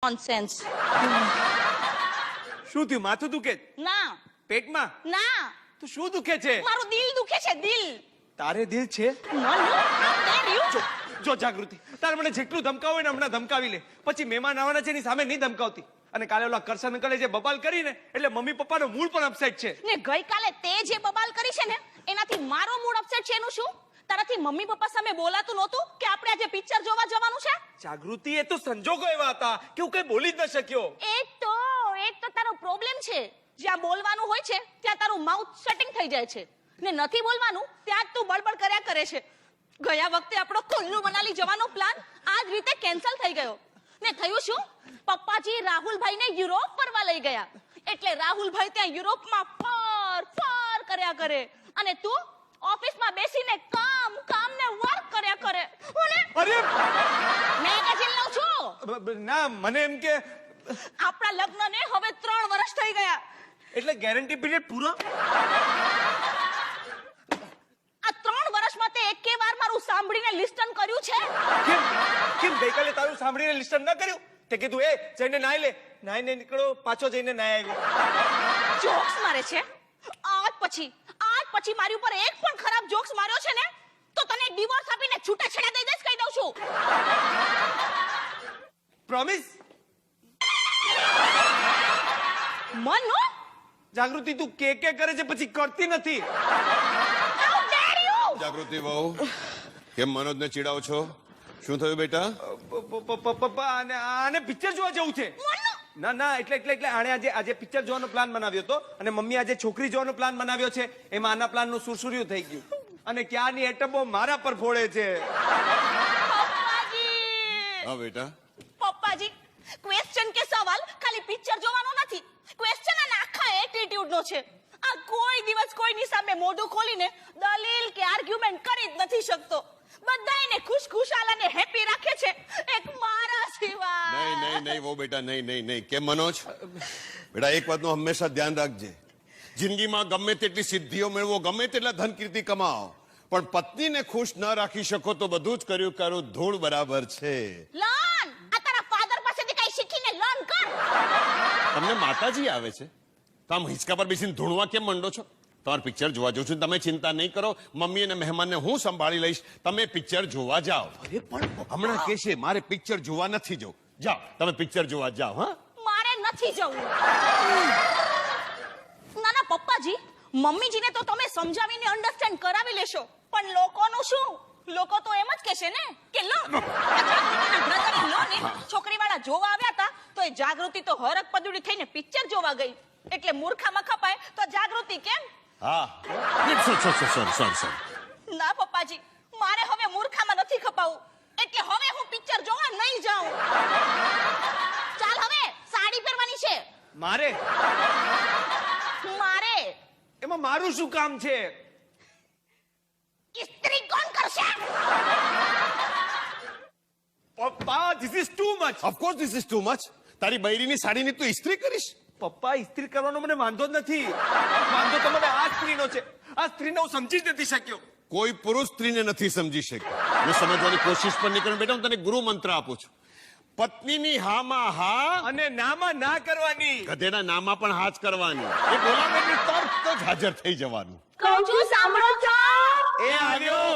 Nonsense. શું થયું? માથું દુખે? ના પેટમાં? ના, તો શું દુખે છે? મારું દિલ દુખે છે. દિલ. તારે દિલ છે? જો જાગૃતિ, તારે મને જેટલું ધમકાવું હોય ને હમણાં ધમકાવી લે. પછી મહેમાન આવવાના છે એની સામે નહીં ધમકાવતી. અને કાલે ઓલા કરશન અંકલે જે બબાલ કરીને એટલે મમ્મી પપ્પાનો મૂડ પણ અપસેટ છે. ને ગઈકાલે તે જે બબાલ કરી છે ને એનાથી મારો મૂડ અપસેટ છે. એનું શું? તારાથી મમ્મી પપ્પા સામે બોલાતું નહોતું કે આપણે આજે પિક્ચર જોવા જવાનું છે? જાગૃતિ, એ તો સંજોગો એવા હતા કે હું કઈ બોલી જ ન શક્યો. એ તો તારો પ્રોબ્લેમ છે. જ્યાં બોલવાનું હોય છે ત્યાં તારું માઉથ શટિંગ થઈ જાય છે ને નથી બોલવાનું ત્યાં જ તું બળબડ કર્યા કરે છે. ગયા વખતે આપણો કુલ્લુ મનાલી જવાનો પ્લાન આ જ રીતે કેન્સલ થઈ ગયો. ને થયું શું? પપ્પાજી રાહુલભાઈને યુરોપ ફરવા લઈ ગયા. એટલે રાહુલભાઈ ત્યાં યુરોપમાં ફર કર્યા કરે અને તું ઓફિસમાં બેસીને કામ ને વર્ક કર્યા કરે. અરે મેં કજિલ લઉં છું. ના, મને એમ કે આપણા લગ્નને હવે 3 વર્ષ થઈ ગયા. એટલે ગેરંટી પીરિયડ પૂરો? આ 3 વર્ષમાં તે એકે વાર મારું સાંભળીને લિસ્ટન કર્યું છે? કેમ ગઈકાલે તારું સાંભળીને લિસ્ટન ન કર્યું? તે કીધું એ જઈને નાઈ લે, નાઈને નીકળો, પાછો જઈને નાઈ આવ્યો. જોક્સ મારે છે? આજ પછી મારી ઉપર એક પણ ખરાબ જોક્સ માર્યો છે ને તો તને ડિવોર્સ આપીને છૂટાછેડા દઈ દઈશ, કહી દઉં છું. પ્રોમિસ? મનો જાગૃતિ, તું કે કરે છે પછી કરતી નથી. How der you! જાગૃતિ બહુ કેમ મનોજને ચીડાવો છો? શું થયું બેટા? પપ્પા, આને પિક્ચર જોવા જવું છે. ના, એટલે આણે આજે પિક્ચર જોવાનો પ્લાન બનાવ્યો હતો અને મમ્મી આજે છોકરી જોવાનો પ્લાન બનાવ્યો છે. એમાં આના પ્લાનનું સુરસુર્યું થઈ ગયું અને ક્યાંની એટમો મારા પર ફોડે છે. પપ્પાજી! હા બેટા, પપ્પાજી, ક્વેશ્ચન કે સવાલ ખાલી પિક્ચર જોવાનો નથી. ક્વેશ્ચન અને આખા એટીટ્યુડ નો છે. આ કોઈ દિવસ કોઈની સામે મોઢું ખોલીને દલીલ કે આર્ગ્યુમેન્ટ કરી જ નથી શકતો. બધાયને ખુશખુશાલ અને હેપી રાખે છે, એક મારા સિવાય. નહીં વો બેટા, નહીં. કેમ મનોજ? બેટા એક વાતનું હંમેશા ધ્યાન રાખજે. જિંદગીમાં ગમે તેટલી સિદ્ધિઓ મેળવો, ગમે તેટલા ધન કીર્તિ કમાઓ, પણ પત્નીને ખુશ ન રાખી શકો તો બધું જ કર્યું ધૂળ બરાબર છે. લર્ન! આ તારા ફાધર પાસેથી કઈ શીખીને લર્ન કર. તમને માતાજી આવે છે તો આમ હિંચકા પર બેસીને ધૂણવા કેમ મંડો છો? તમારે પિક્ચર જોવા જવું છું, તમે ચિંતા નહીં કરો, મમ્મી અને મહેમાનને હું સંભાળી લઈશ, તમે પિક્ચર જોવા જાઓ. અરે પણ હમણાં કે છે મારે પિક્ચર જોવા નથી જવું. જાઓ, તમે પિક્ચર જોવા જાઓ. હા, મારે નથી જવું. ના પપ્પાજી, મમ્મીજીને તો તમે સમજાવીને અન્ડરસ્ટેન્ડ કરાવી લેશો, પણ લોકોનું શું? લોકો તો એમ જ કહેશે ને કે લો છોકરીવાળા જોવા આવ્યા હતા તો એ જાગૃતિ તો હરક પદુડી થઈને પિક્ચર જોવા ગઈ, એટલે મૂર્ખામાં ખપાય તો જાગૃતિ કેમ? હા, સોરી. ના પપ્પાજી, મારે હવે મૂર્ખામાં નથી ખપાવું, એટલે હવે હું પિક્ચર જોવા નહીં જાઉં. ચાલ, હવે સાડી પહેરવાની છે. મારે? એમાં મારું શું કામ છે? ઇસ્ત્રી કોણ કરશે? પપ્પા, this is too much. Of course this is too much. તારી બૈરીની સાડીની તું ઇસ્ત્રી કરીશ? પપ્પા, ઇસ્ત્રી કરવાનો મને વાંધો જ નથી. વાંધો તો મને આ સ્ત્રીનો છે. આ સ્ત્રીને હું સમજી જ નથી શક્યો. કોઈ પુરુષ સ્ત્રીને નથી સમજી શક્યો. મેં સમજવાની કોશિશ પણ નહીં કરી. બેટા, હું તને ગુરુ મંત્ર આપું છું. પત્નીની હામાં હા અને નામાં ના કરવાની. ગધેડા નામાં પણ હા જ કરવાની. એ બોલાવે એટલે તરત જ હાજર થઈ જવાનું. કહું છું, સાંભળો છો? એ આવ્યો.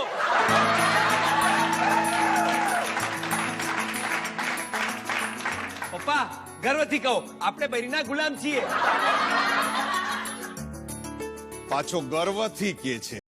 પપ્પા, ગર્વથી કહો, આપણે બૈરીના ગુલામ છીએ. પાછો ગર્વથી કે છે.